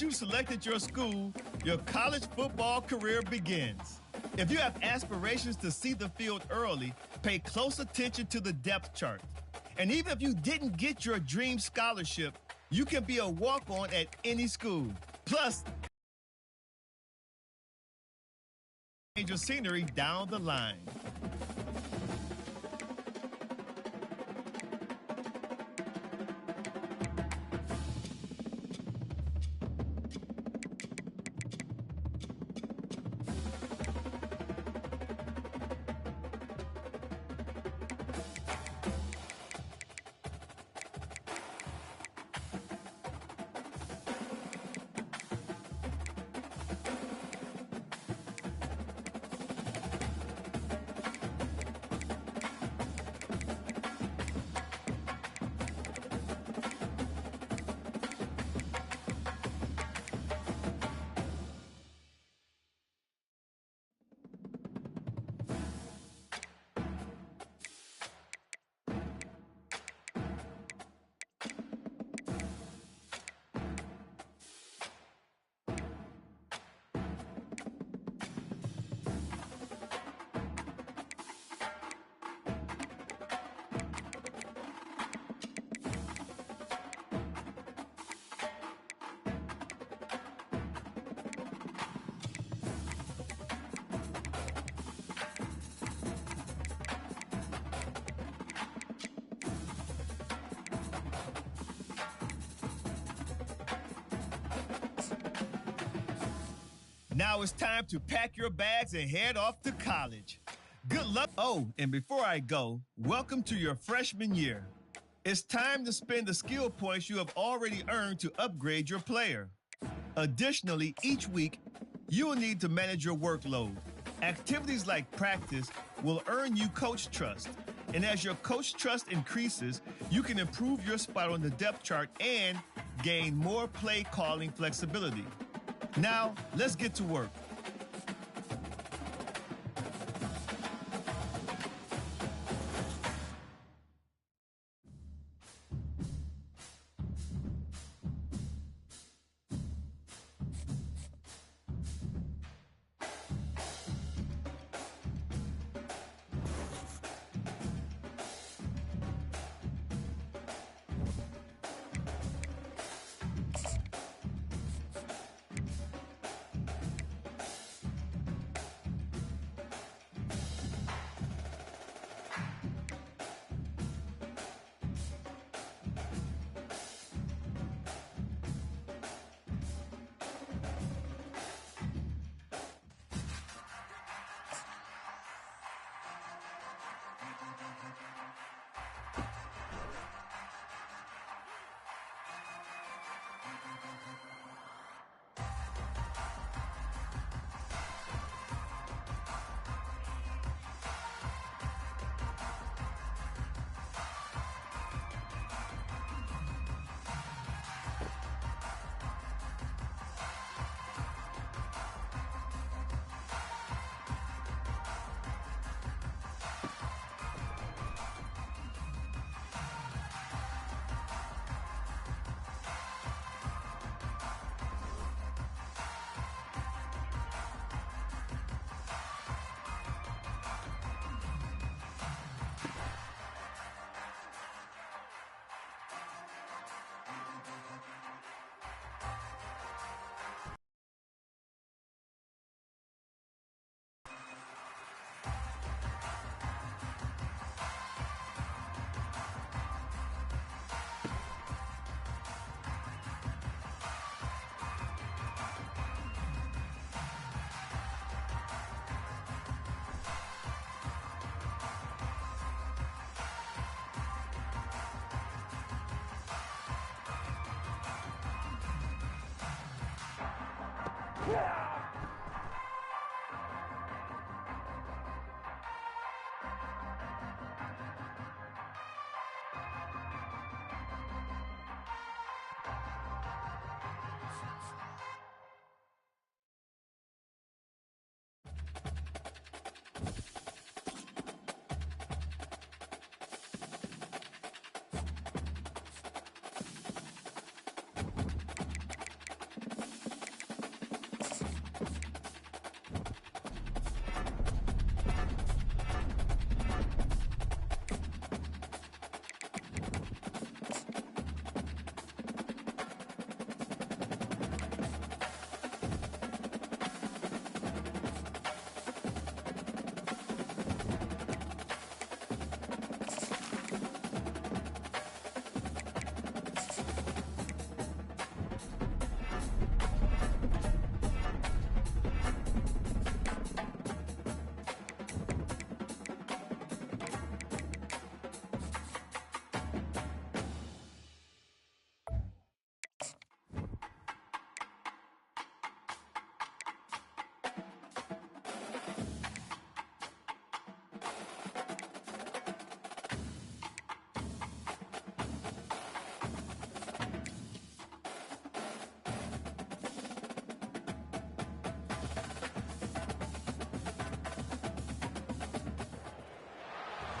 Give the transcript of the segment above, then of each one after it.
you've selected your school, your college football career begins. If you have aspirations to see the field early, pay close attention to the depth chart. And even if you didn't get your dream scholarship, you can be a walk-on at any school. Plus, change your scenery down the line. Now it's time to pack your bags and head off to college. Good luck. Oh, and before I go, welcome to your freshman year. It's time to spend the skill points you have already earned to upgrade your player. Additionally, each week, you will need to manage your workload. Activities like practice will earn you coach trust. And as your coach trust increases, you can improve your spot on the depth chart and gain more play calling flexibility. Now, let's get to work.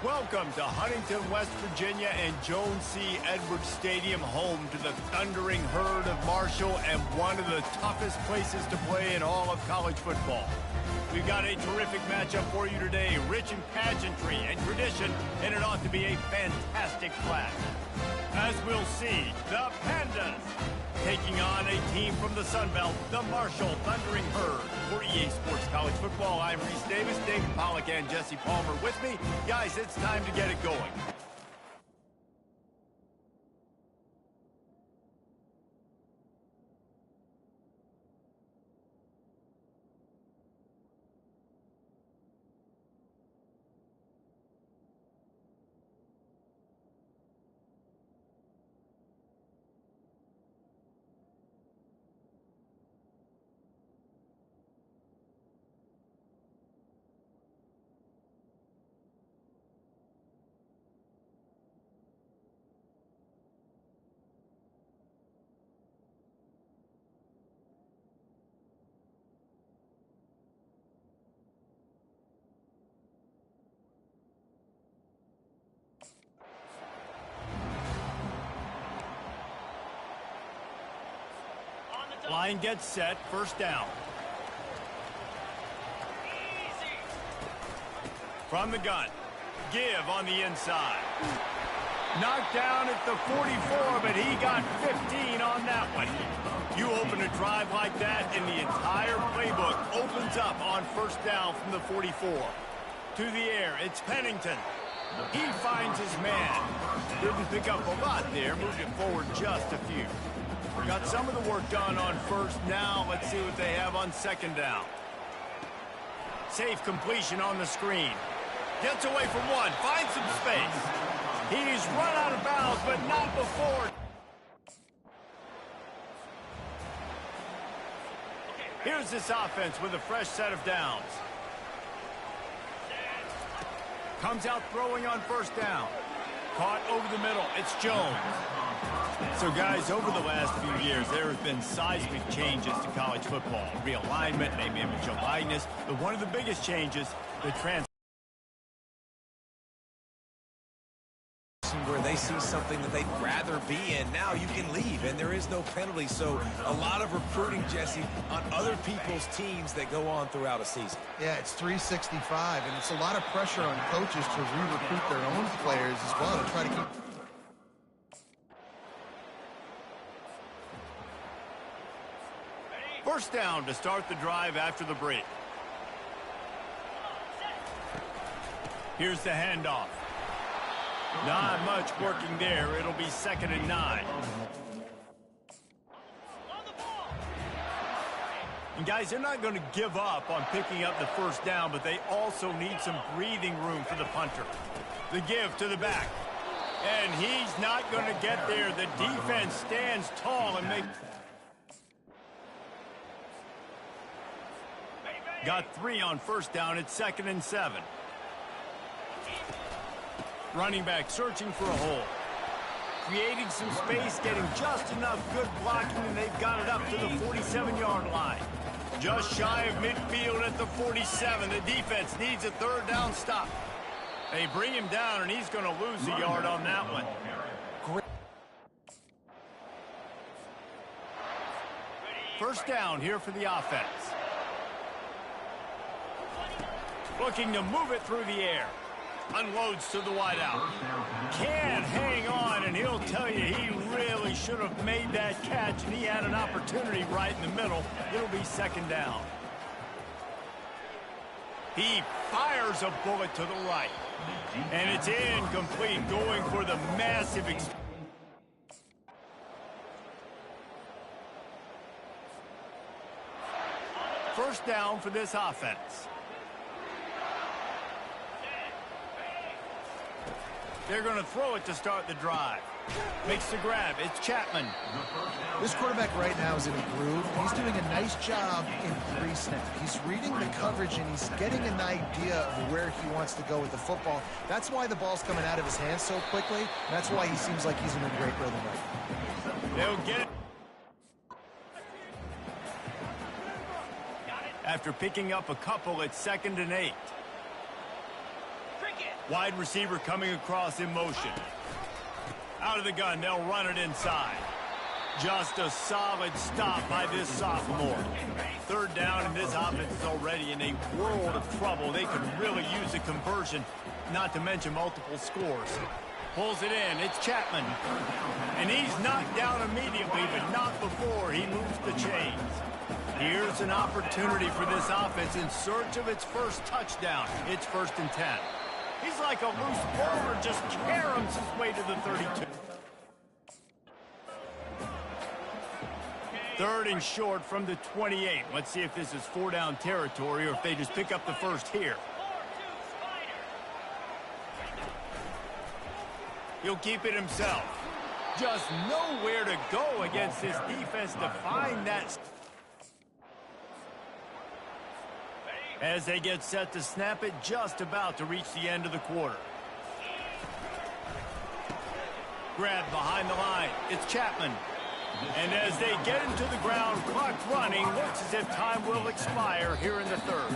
Welcome to Huntington, West Virginia and Joan C. Edwards Stadium, home to the Thundering Herd of Marshall and one of the toughest places to play in all of college football. We've got a terrific matchup for you today, rich in pageantry and tradition, and it ought to be a fantastic clash. As we'll see, the Pandas taking on a team from the Sun Belt, the Marshall Thundering Herd. For EA Sports College Football, I'm Reese Davis, David Pollack, and Jesse Palmer with me. Guys, it's time to get it going. Line gets set, first down. From the gun, give on the inside. Knocked down at the 44, but he got 15 on that one. You open a drive like that, and the entire playbook opens up on first down from the 44. To the air, it's Pennington. He finds his man. Didn't pick up a lot there, moved it forward just a few. Got some of the work done on first. Now let's see what they have on second down. Safe completion on the screen. Gets away from one, finds some space. He's run out of bounds, but not before. Here's this offense with a fresh set of downs. Comes out throwing on first down. Caught over the middle. It's Jones. So, guys, over the last few years, there have been seismic changes to college football. Realignment, name, image, and likeness. But one of the biggest changes, the where they see something that they'd rather be in. Now you can leave, and there is no penalty. So a lot of recruiting, Jesse, on other people's teams that go on throughout a season. Yeah, it's 365, and it's a lot of pressure on coaches to re-recruit their own players as well to try to keep... First down to start the drive after the break. Here's the handoff. Not much working there. It'll be 2nd and 9. And guys, they're not going to give up on picking up the first down, but they also need some breathing room for the punter. The give to the back. And he's not going to get there. The defense stands tall and makes... Got 3 on first down. It's 2nd and 7. Running back searching for a hole. Creating some space, getting just enough good blocking, and they've got it up to the 47-yard line. Just shy of midfield at the 47. The defense needs a third down stop. They bring him down, and he's going to lose a yard on that one. First down here for the offense. Looking to move it through the air. Unloads to the wideout. Can't hang on, and he'll tell you he really should have made that catch, and he had an opportunity right in the middle. It'll be 2nd down. He fires a bullet to the right. And it's incomplete, going for the massive... First down for this offense. They're going to throw it to start the drive. Makes the grab. It's Chapman. This quarterback right now is in a groove. He's doing a nice job in pre-snap. He's reading the coverage, and he's getting an idea of where he wants to go with the football. That's why the ball's coming out of his hands so quickly. And that's why he seems like he's in a great rhythm right now. They'll get it. After picking up a couple, it's 2nd and 8. Wide receiver coming across in motion. Out of the gun, they'll run it inside. Just a solid stop by this sophomore. Third down, and this offense is already in a world of trouble. They could really use a conversion, not to mention multiple scores. Pulls it in. It's Chapman. And he's knocked down immediately, but not before he moves the chains. Here's an opportunity for this offense in search of its first touchdown. It's 1st and 10. He's like a loose bowler, just caroms his way to the 32. 3rd and short from the 28. Let's see if this is 4-down territory or if they just pick up the first here. He'll keep it himself. Just nowhere to go against this defense to find that. As they get set to snap it, just about to reach the end of the quarter. Grab behind the line. It's Chapman. And as they get into the ground, clock running, looks as if time will expire here in the 3rd.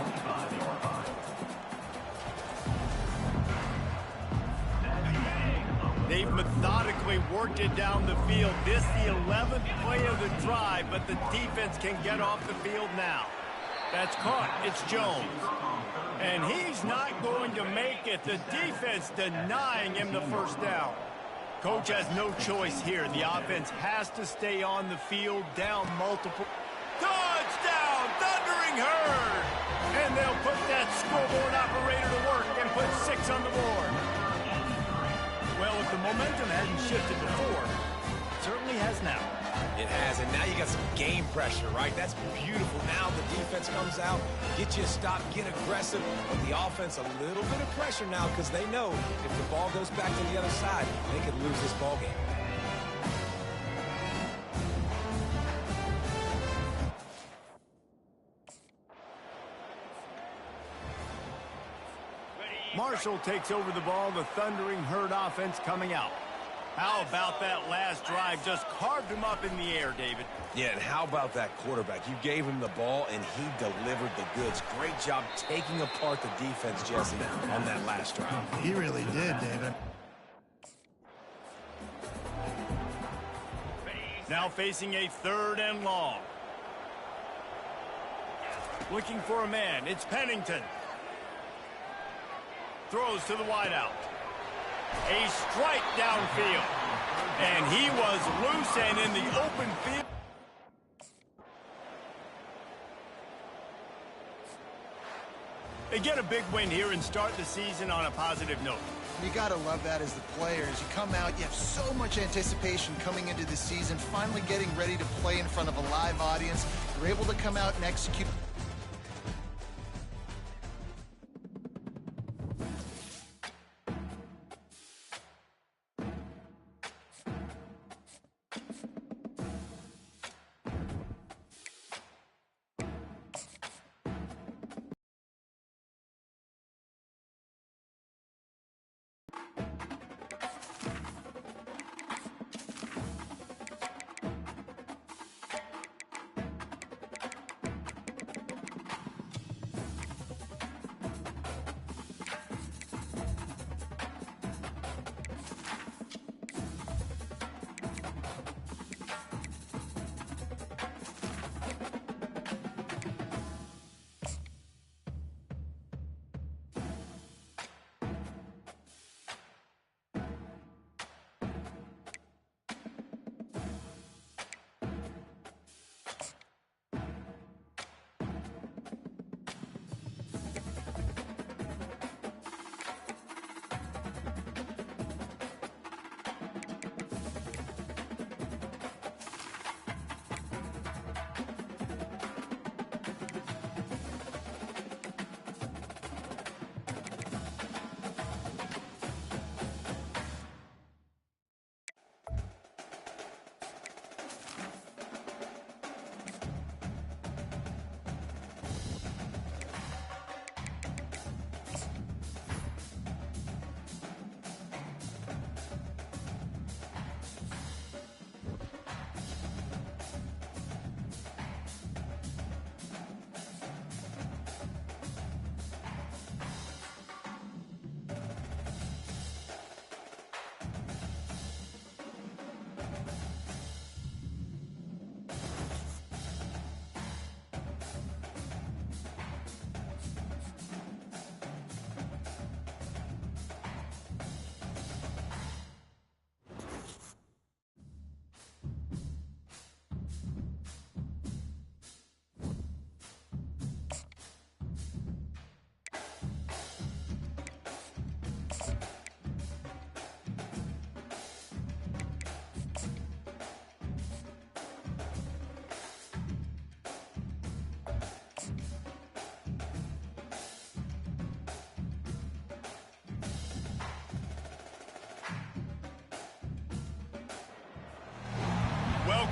They've methodically worked it down the field. This the 11th play of the drive, but the defense can get off the field now. That's caught. It's Jones. And he's not going to make it. The defense denying him the first down. Coach has no choice here. The offense has to stay on the field, down multiple. Touchdown, Thundering Herd! And they'll put that scoreboard operator to work and put 6 on the board. Well, if the momentum hadn't shifted before, it certainly has now. It has, and now you got some game pressure, right? That's beautiful. Now the defense comes out, get you a stop, get aggressive, but the offense a little bit of pressure now because they know if the ball goes back to the other side, they could lose this ball game. Marshall takes over the ball, the Thundering Herd offense coming out. How about that last drive? Just carved him up in the air, David. Yeah, and how about that quarterback? You gave him the ball, and he delivered the goods. Great job taking apart the defense, Jesse, on that last drive. He really did, David. Now facing a 3rd and long. Looking for a man. It's Pennington. Throws to the wideout. A strike downfield. And he was loose and in the open field. They get a big win here and start the season on a positive note. You got to love that as the players. You come out, you have so much anticipation coming into the season, finally getting ready to play in front of a live audience. You're able to come out and execute.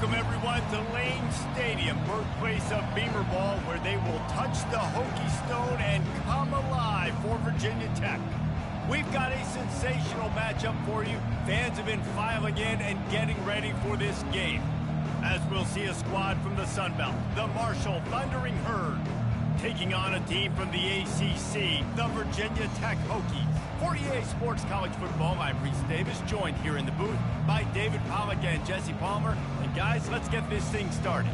Welcome, everyone, to Lane Stadium, birthplace of Beamer Ball, where they will touch the Hokie Stone and come alive for Virginia Tech. We've got a sensational matchup for you. Fans have been filing in and getting ready for this game, as we'll see a squad from the Sun Belt, the Marshall Thundering Herd, taking on a team from the ACC, the Virginia Tech Hokies. For EA Sports College Football, I'm Reese Davis, joined here in the booth by David Pollack and Jesse Palmer. And guys, let's get this thing started.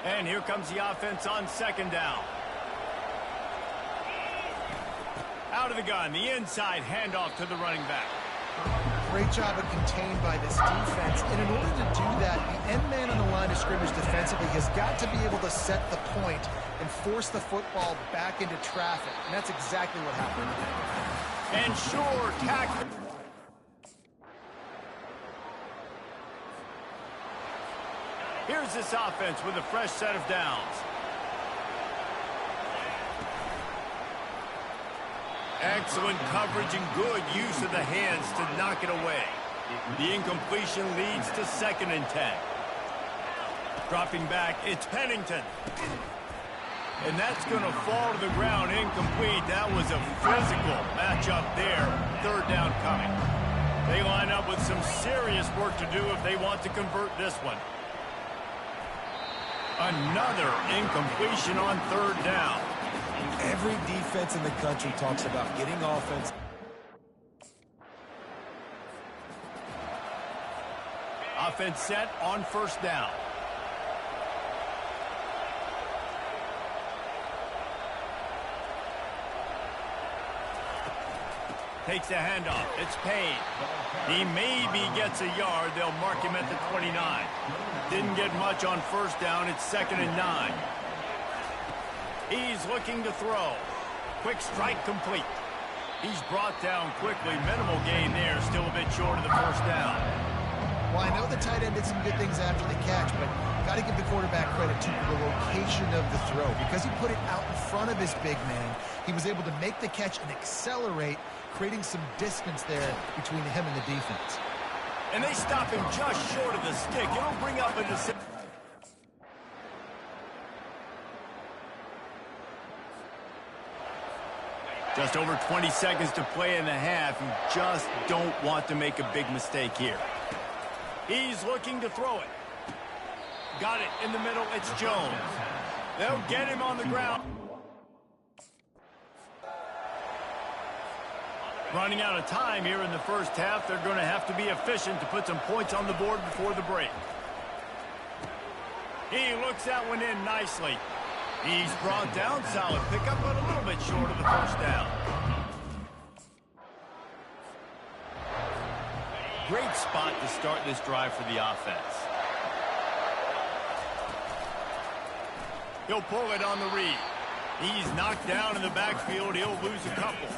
And here comes the offense on second down. Out of the gun, the inside handoff to the running back. Great job of contained by this defense. And in order to do that, the end man on the line of scrimmage defensively has got to be able to set the point and force the football back into traffic. And that's exactly what happened. And sure tackle. Here's this offense with a fresh set of downs. Excellent coverage and good use of the hands to knock it away. The incompletion leads to 2nd and 10. Dropping back, it's Pennington. And that's going to fall to the ground incomplete. That was a physical matchup there. 3rd down coming. They line up with some serious work to do if they want to convert this one. Another incompletion on 3rd down. Every defense in the country talks about getting offense. Offense set on 1st down. Takes the handoff. It's Payne. He maybe gets a yard. They'll mark him at the 29. Didn't get much on 1st down. It's 2nd and 9. He's looking to throw. Quick strike complete. He's brought down quickly. Minimal gain there. Still a bit short of the 1st down. Well, I know the tight end did some good things after the catch, but got to give the quarterback credit to the location of the throw. Because he put it out in front of his big man, he was able to make the catch and accelerate, creating some distance there between him and the defense. And they stop him just short of the stick. It'll bring up a decision. Just over 20 seconds to play in the half. You just don't want to make a big mistake here. He's looking to throw it. Got it in the middle. It's Jones. They'll get him on the ground. Running out of time here in the 1st half. They're going to have to be efficient to put some points on the board before the break. He looks that one in nicely. He's brought down. Solid pickup, but a little bit short of the 1st down. Great spot to start this drive for the offense. He'll pull it on the read. He's knocked down in the backfield. He'll lose a couple.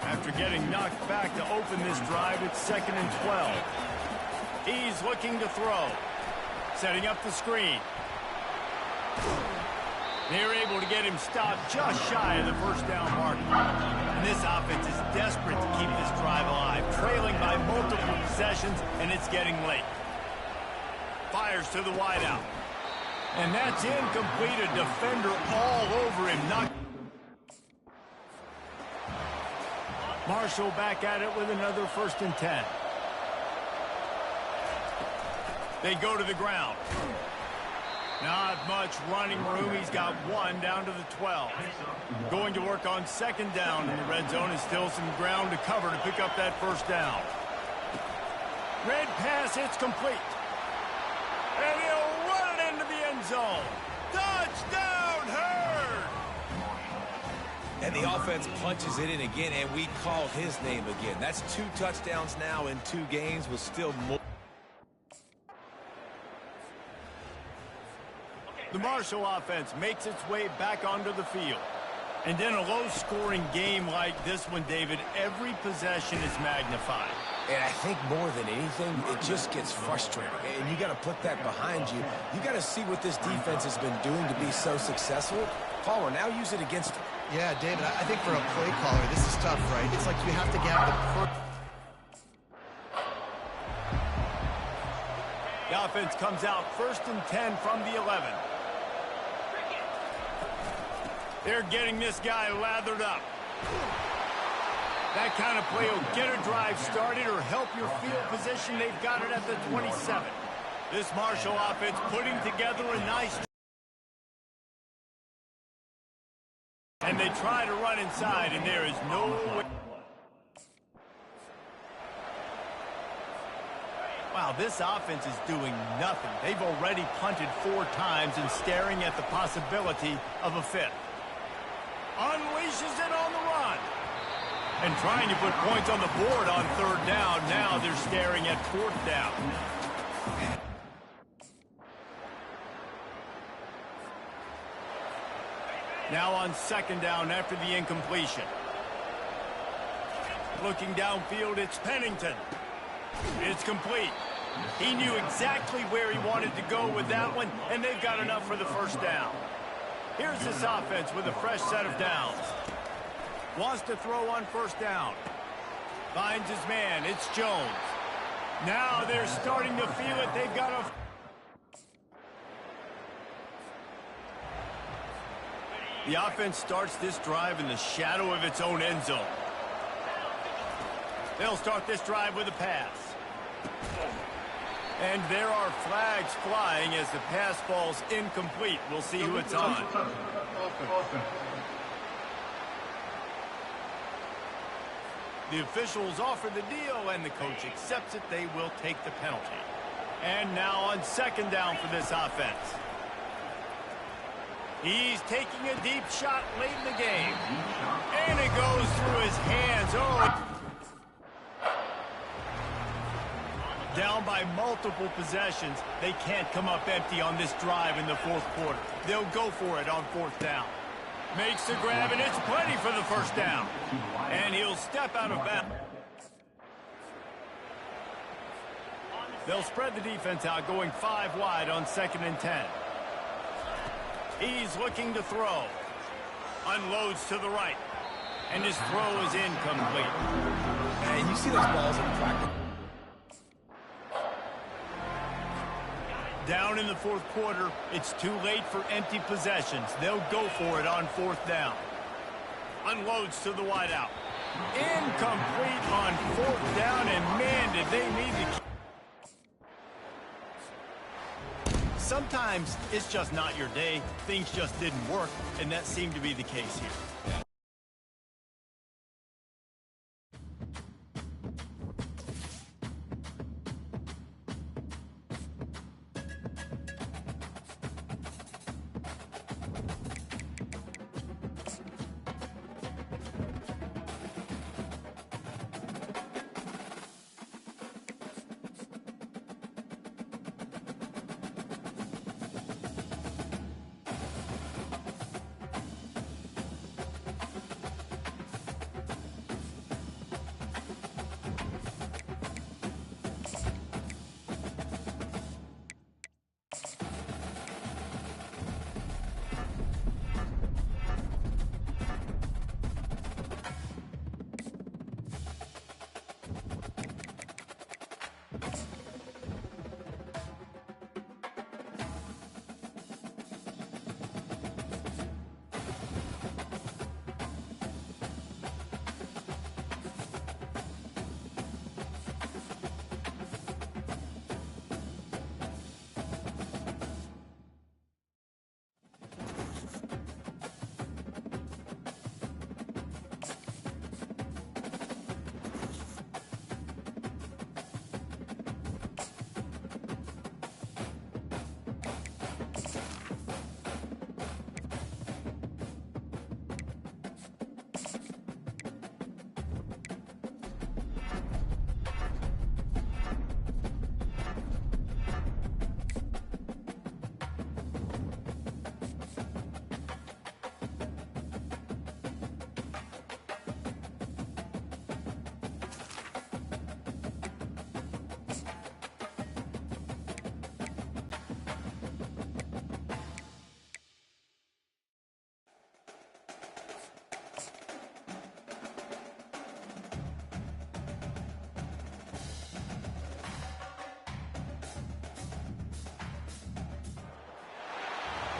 After getting knocked back to open this drive, it's 2nd and 12. He's looking to throw. Setting up the screen. They're able to get him stopped just shy of the 1st down mark. And this offense is desperate to keep this drive alive, trailing by multiple possessions, and it's getting late. Fires to the wideout. And that's incomplete. A defender all over him. Marshall back at it with another 1st and 10. They go to the ground. Not much running room. He's got 1 down to the 12. Going to work on 2nd down in the red zone. And still some ground to cover to pick up that 1st down. Red pass, it's complete. And he'll run it into the end zone. Touchdown, Herd! And the offense punches it in again, and we call his name again. That's 2 touchdowns now in 2 games with still more. The Marshall offense makes its way back onto the field. And in a low-scoring game like this one, David, every possession is magnified. And I think more than anything, it just gets frustrating. And you got to put that behind you. You got to see what this defense has been doing to be so successful. Caller, now use it against them. Yeah, David, I think for a play caller, this is tough, right? It's like you have to get the... The offense comes out 1st and 10 from the 11. They're getting this guy lathered up. That kind of play will get a drive started or help your field position. They've got it at the 27. This Marshall offense putting together a nice... And they try to run inside, and there is no way. Wow, this offense is doing nothing. They've already punted 4 times and staring at the possibility of a 5th. Unleashes it on the run. And trying to put points on the board on 3rd down. Now they're staring at 4th down. Now on 2nd down after the incompletion. Looking downfield, it's Pennington. It's complete. He knew exactly where he wanted to go with that one, and they've got enough for the 1st down. Here's this offense with a fresh set of downs. Wants to throw on 1st down. Finds his man. It's Jones. Now they're starting to feel it. They've got a... The offense starts this drive in the shadow of its own end zone. They'll start this drive with a pass. And there are flags flying as the pass falls incomplete. We'll see who it's on. The officials offer the deal, and the coach accepts it. They will take the penalty. And now on 2nd down for this offense. He's taking a deep shot late in the game. And it goes through his hands. Oh. Down by multiple possessions. They can't come up empty on this drive in the 4th quarter. They'll go for it on 4th down. Makes the grab, and it's plenty for the 1st down. And he'll step out of bounds. They'll spread the defense out, going 5 wide on 2nd and 10. He's looking to throw. Unloads to the right. And his throw is incomplete. And you see those balls in practice. Down in the 4th quarter, it's too late for empty possessions. They'll go for it on 4th down. Unloads to the wideout. Incomplete on 4th down, and man, did they need to... Sometimes it's just not your day. Things just didn't work, and that seemed to be the case here.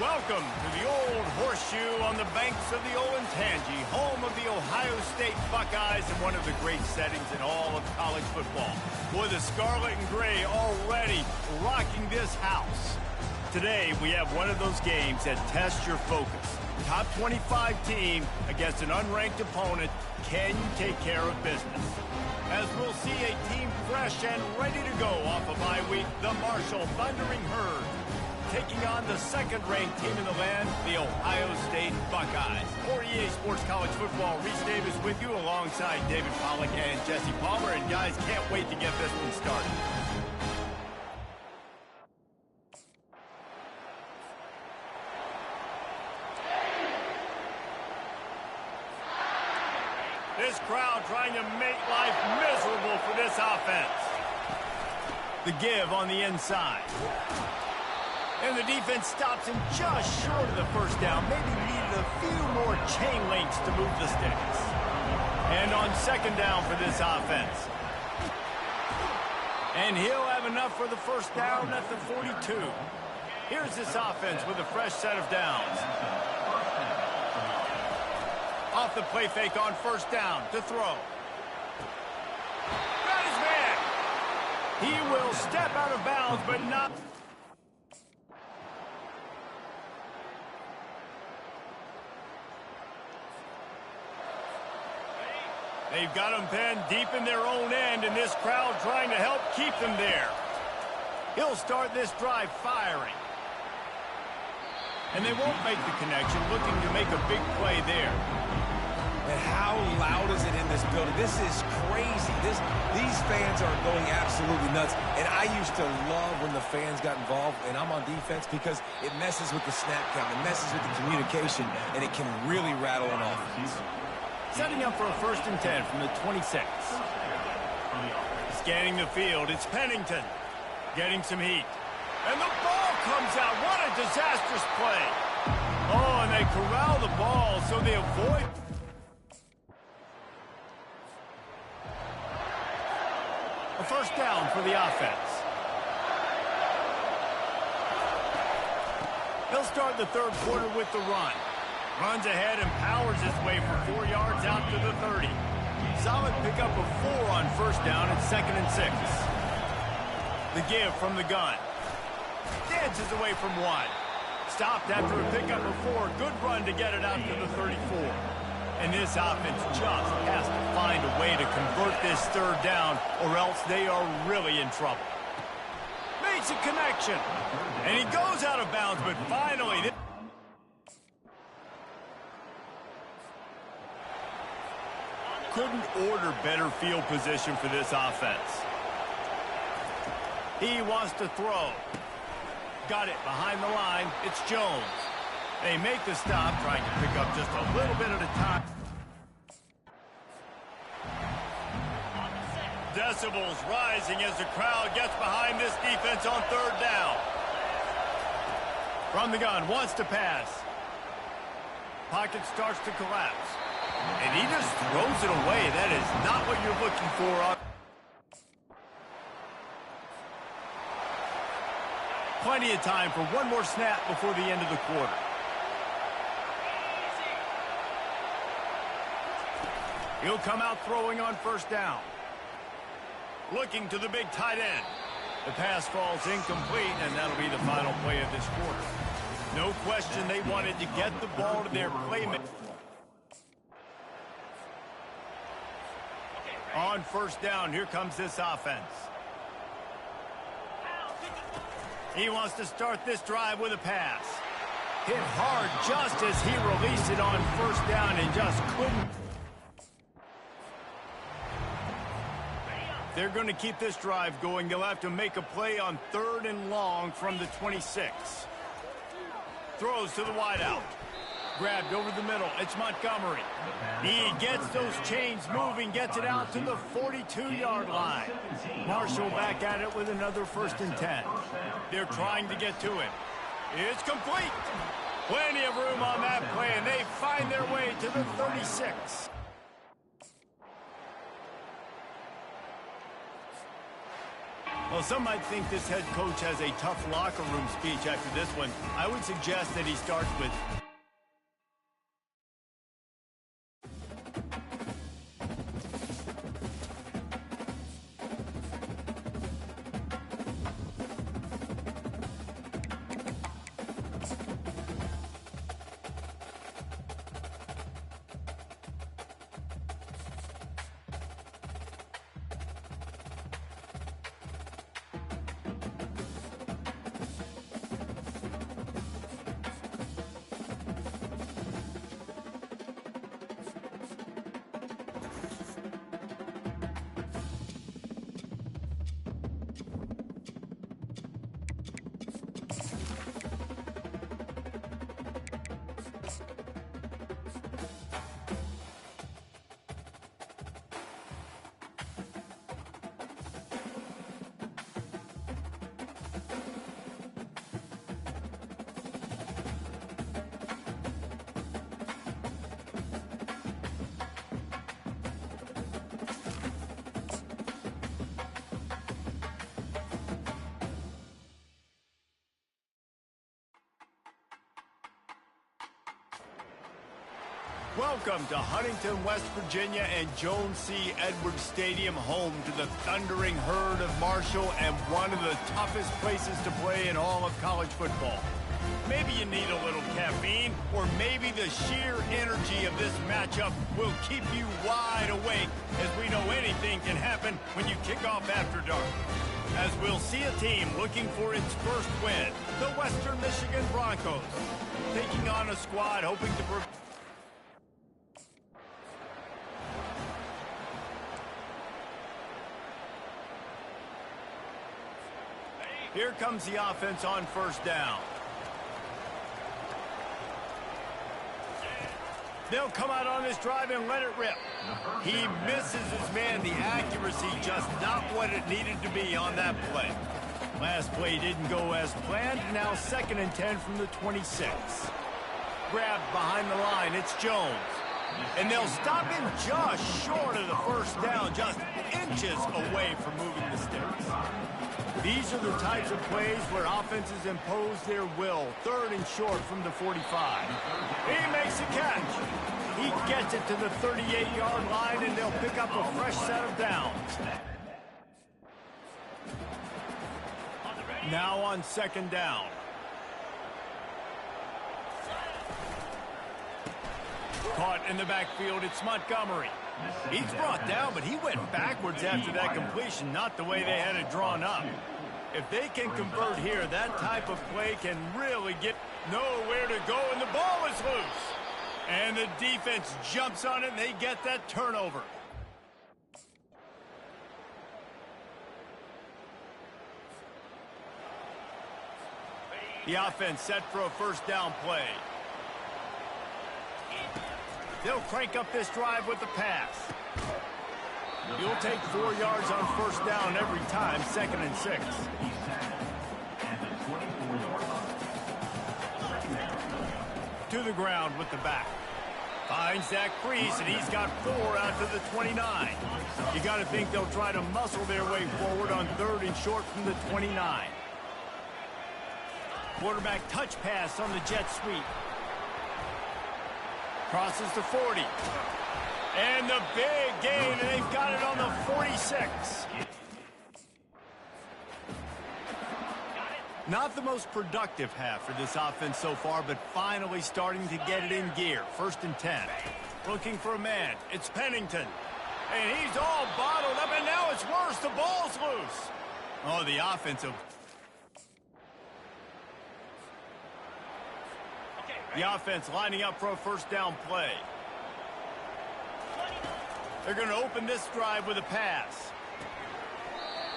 Welcome to the Old Horseshoe on the banks of the Olentangy, home of the Ohio State Buckeyes and one of the great settings in all of college football. Boy, the scarlet and gray already rocking this house. Today, we have one of those games that tests your focus. Top 25 team against an unranked opponent. Can you take care of business? As we'll see a team fresh and ready to go off a bye week, the Marshall Thundering Herd, taking on the second-ranked team in the land, the Ohio State Buckeyes. For EA Sports College Football, Reese Davis with you alongside David Pollack and Jesse Palmer. And guys, can't wait to get this one started. This crowd trying to make life miserable for this offense. The give on the inside. And the defense stops him just short of the first down. Maybe needed a few more chain links to move the sticks. And on second down for this offense. And he'll have enough for the first down at the 42. Here's this offense with a fresh set of downs. Off the play fake on first down to throw. Got his man. He will step out of bounds, but not. They've got him pinned deep in their own end, and this crowd trying to help keep them there. He'll start this drive firing. And they won't make the connection, looking to make a big play there. And how loud is it in this building? This is crazy. These fans are going absolutely nuts. And I used to love when the fans got involved, and I'm on defense, because it messes with the snap count, it messes with the communication, and it can really rattle an offense. Setting up for a 1st and 10 from the 26. Scanning the field, it's Pennington. Getting some heat. And the ball comes out. What a disastrous play. Oh, and they corral the ball, so they avoid. A first down for the offense. They'll start the third quarter with the run. Runs ahead and powers his way for 4 yards out to the 30. Solid pickup of 4 on first down at 2nd and 6. The give from the gun. Dances away from 1. Stopped after a pickup of 4. Good run to get it out to the 34. And this offense just has to find a way to convert this third down, or else they are really in trouble. Makes a connection. And he goes out of bounds, but finally... Couldn't order better field position for this offense. He wants to throw. Got it behind the line. It's Jones. They make the stop, trying to pick up just a little bit at a time. Decibels rising as the crowd gets behind this defense on third down. From the gun, wants to pass. Pocket starts to collapse. And he just throws it away. That is not what you're looking for. Plenty of time for one more snap before the end of the quarter. He'll come out throwing on first down. Looking to the big tight end. The pass falls incomplete, and that'll be the final play of this quarter. No question they wanted to get the ball to their playmaker. On first down, here comes this offense. He wants to start this drive with a pass. Hit hard just as he released it on first down and just couldn't. They're going to keep this drive going. They'll have to make a play on 3rd and long from the 26. Throws to the wideout. Grabbed over the middle. It's Montgomery. He gets those chains moving, gets it out to the 42-yard line. Marshall back at it with another 1st and 10. They're trying to get to him. It's complete. Plenty of room on that play, and they find their way to the 36. Well, some might think this head coach has a tough locker room speech after this one. I would suggest that he starts with... Welcome to Huntington, West Virginia and Joan C. Edwards Stadium, home to the thundering herd of Marshall and one of the toughest places to play in all of college football. Maybe you need a little caffeine, or maybe the sheer energy of this matchup will keep you wide awake, as we know anything can happen when you kick off after dark. As we'll see a team looking for its first win, the Western Michigan Broncos, taking on a squad hoping to... Here comes the offense on first down. They'll come out on this drive and let it rip. He misses his man. The accuracy just not what it needed to be on that play. Last play didn't go as planned. Now 2nd and 10 from the 26. Grabbed behind the line. It's Jones. And they'll stop him just short of the first down, just inches away from moving the sticks. These are the types of plays where offenses impose their will. 3rd and short from the 45. He makes a catch. He gets it to the 38-yard line, and they'll pick up a fresh set of downs. Now on 2nd down. Caught in the backfield, it's Montgomery. He's brought down, but he went backwards after that completion, not the way they had it drawn up. If they can convert here, that type of play can really get nowhere to go, and the ball is loose. And the defense jumps on it, and they get that turnover. The offense set for a first down play. They'll crank up this drive with the pass. You'll take 4 yards on first down every time, 2nd and 6. To the ground with the back. Finds that crease, and he's got 4 out to the 29. You got to think they'll try to muscle their way forward on 3rd and short from the 29. Quarterback touch pass on the jet sweep. Crosses the 40. And the big gain, and they've got it on the 46. Not the most productive half for this offense so far, but finally starting to get it in gear. 1st and 10. Looking for a man. It's Pennington. And he's all bottled up, and now it's worse. The ball's loose. Oh, the offensive. The offense lining up for a first down play. They're going to open this drive with a pass.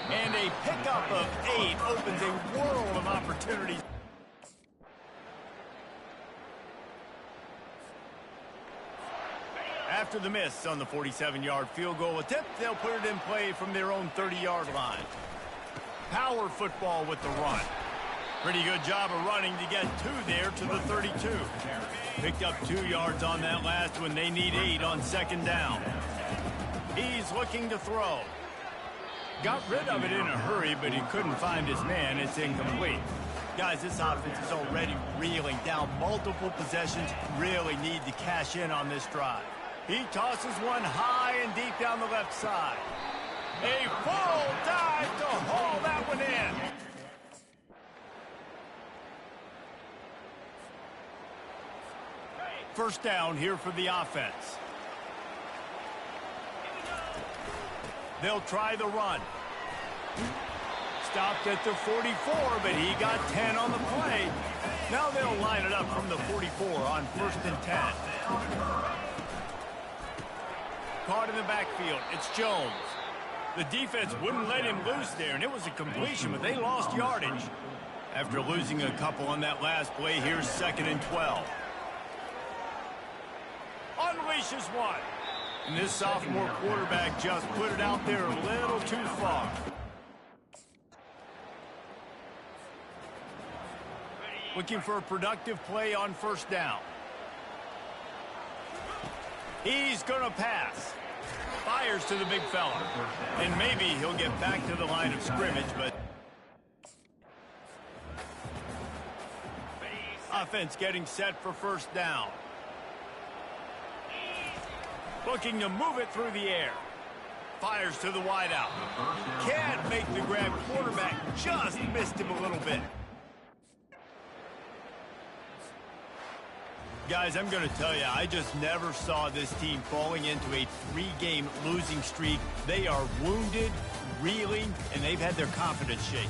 And a pickup of 8 opens a world of opportunities. After the miss on the 47-yard field goal attempt, they'll put it in play from their own 30-yard line. Power football with the run. Pretty good job of running to get 2 there to the 32. Picked up 2 yards on that last one. They need 8 on 2nd down. He's looking to throw. Got rid of it in a hurry, but he couldn't find his man. It's incomplete. Guys, this offense is already reeling down multiple possessions. Really need to cash in on this drive. He tosses one high and deep down the left side. A full dive to haul that one in. First down here for the offense. They'll try the run. Stopped at the 44, but he got 10 on the play. Now they'll line it up from the 44 on 1st and 10. Caught in the backfield. It's Jones. The defense wouldn't let him loose there, and it was a completion, but they lost yardage. After losing a couple on that last play, here's 2nd and 12. Unleashes one. And this sophomore quarterback just put it out there a little too far. Looking for a productive play on 1st down. He's going to pass. Fires to the big fella. And maybe he'll get back to the line of scrimmage, but offense getting set for 1st down. Looking to move it through the air. Fires to the wideout. Can't make the grab. Quarterback just missed him a little bit. Guys, I'm going to tell you, I just never saw this team falling into a 3-game losing streak. They are wounded, reeling, and they've had their confidence shaken.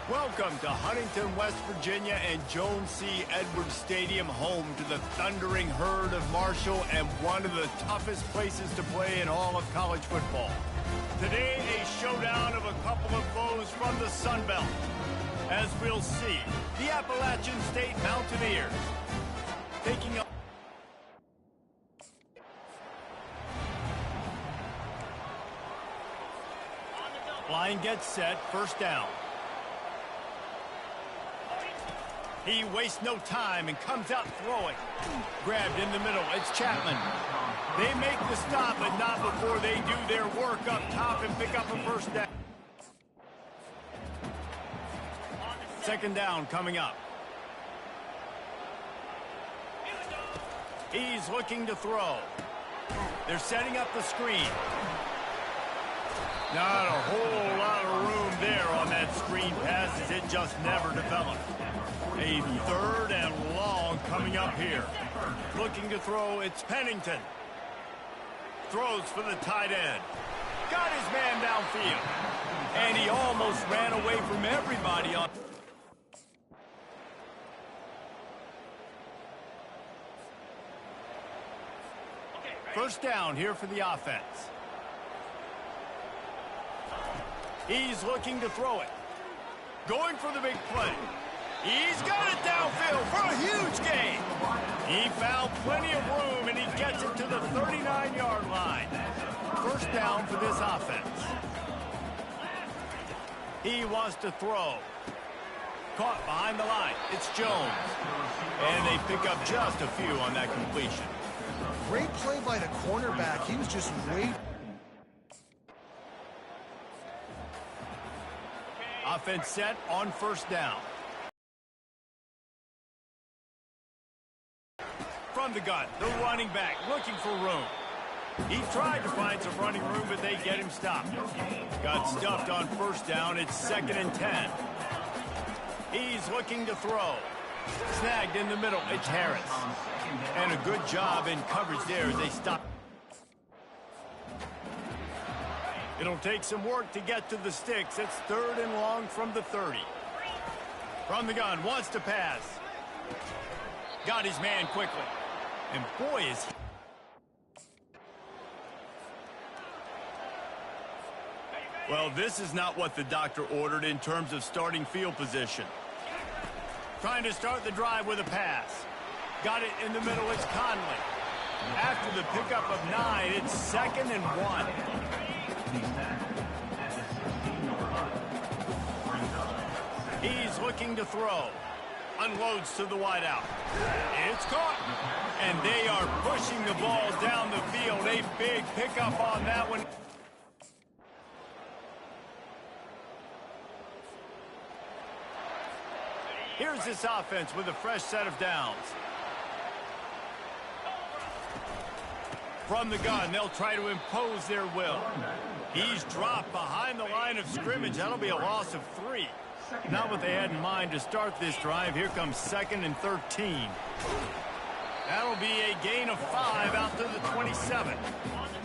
Welcome to Huntington, West Virginia and Jones C. Edwards Stadium, home to the thundering herd of Marshall and one of the toughest places to play in all of college football. Today, a showdown of a couple of foes from the Sun Belt. As we'll see, the Appalachian State Mountaineers taking up. Line gets set, 1st down. He wastes no time and comes out throwing. Grabbed in the middle. It's Chapman. They make the stop, but not before they do their work up top and pick up a 1st down. 2nd down coming up. He's looking to throw. They're setting up the screen. Not a whole lot of room there on that screen pass as it just never developed. A 3rd and long coming up here. Looking to throw, it's Pennington. Throws for the tight end. Got his man downfield. And he almost ran away from everybody on. First down here for the offense. He's looking to throw it. Going for the big play. He's got it downfield for a huge gain. He found plenty of room, and he gets it to the 39-yard line. First down for this offense. He wants to throw. Caught behind the line. It's Jones. And they pick up just a few on that completion. Great play by the cornerback. He was just waiting. Offense set on 1st down. From the gun, the running back looking for room. He tried to find some running room, but they get him stopped. Got stuffed on first down. It's 2nd and 10. He's looking to throw. Snagged in the middle. It's Harris. And a good job in coverage there as they stop. It'll take some work to get to the sticks. It's 3rd and long from the 30. From the gun, wants to pass. Got his man quickly. And boy, is he... Well, this is not what the doctor ordered in terms of starting field position. Trying to start the drive with a pass. Got it in the middle, it's Conley. After the pickup of 9, it's 2nd and 1. He's looking to throw. Unloads to the wideout. It's caught. And they are pushing the ball down the field. A big pickup on that one. Here's this offense with a fresh set of downs. From the gun, they'll try to impose their will. He's dropped behind the line of scrimmage. That'll be a loss of 3. Not what they had in mind to start this drive. Here comes 2nd and 13. That'll be a gain of 5 out to the 27.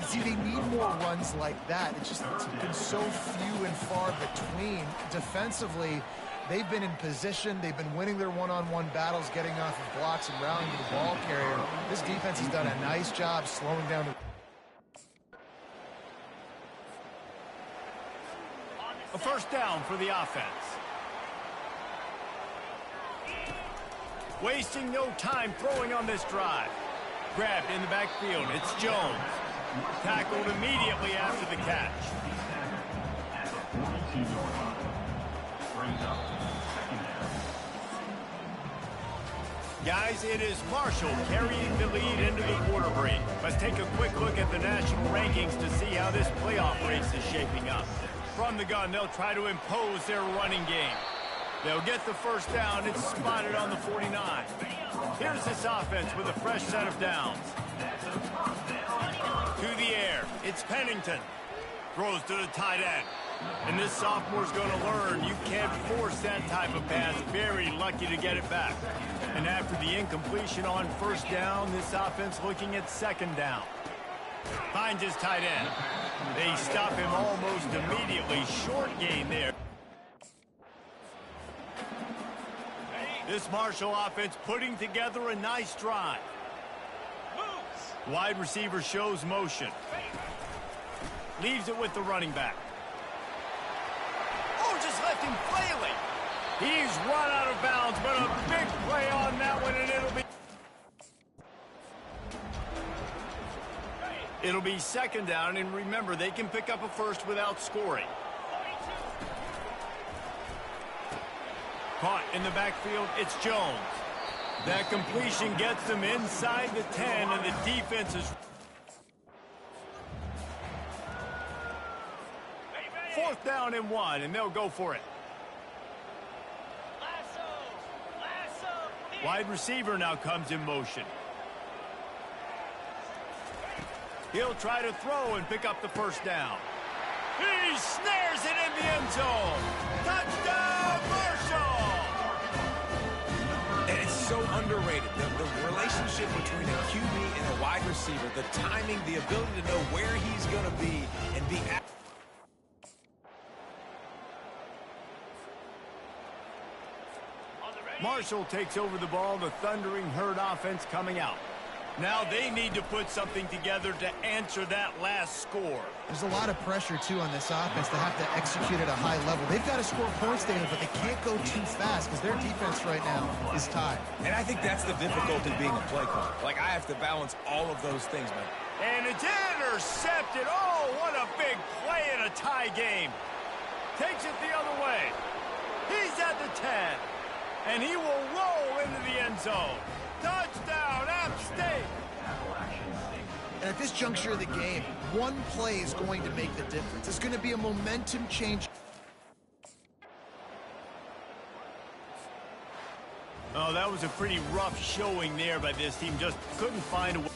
See, they need more runs like that. It's been so few and far between. Defensively, they've been in position. They've been winning their one-on-one battles, getting off of blocks and rallying to the ball carrier. This defense has done a nice job slowing down the... A first down for the offense. Wasting no time throwing on this drive. Grabbed in the backfield. It's Jones. Tackled immediately after the catch. Guys, it is Marshall carrying the lead into the quarter break. Let's take a quick look at the national rankings to see how this playoff race is shaping up. From the gun, they'll try to impose their running game. They'll get the first down. It's spotted on the 49. Here's this offense with a fresh set of downs. To the air. It's Pennington. Throws to the tight end. And this sophomore's going to learn you can't force that type of pass. Very lucky to get it back. And after the incompletion on first down, this offense looking at 2nd down. Finds his tight end. They stop him almost immediately. Short gain there. This Marshall offense putting together a nice drive. Wide receiver shows motion. Leaves it with the running back. Oh, just left him flailing. He's run out of bounds, but a big play on that one, and it'll be 2nd down, and remember, they can pick up a first without scoring. Caught in the backfield, it's Jones. That completion gets them inside the 10, and the defense is... 4th down and 1, and they'll go for it. Wide receiver now comes in motion. He'll try to throw and pick up the first down. He snares it in the end zone. Touchdown, Marshall! And it's so underrated. The relationship between a QB and a wide receiver, the timing, the ability to know where he's going to be and be at. Marshall takes over the ball, the Thundering Herd offense coming out. Now they need to put something together to answer that last score. There's a lot of pressure, too, on this offense to have to execute at a high level. They've got to score points, Daniel, but they can't go too fast because their defense right now is tied. And I think that's the difficulty being a play caller. Like, I have to balance all of those things, man. And it's intercepted. Oh, what a big play in a tie game. Takes it the other way. He's at the 10. And he will roll into the end zone. Touchdown, App State! And at this juncture of the game, one play is going to make the difference. It's going to be a momentum change. Oh, that was a pretty rough showing there by this team. Just couldn't find a way.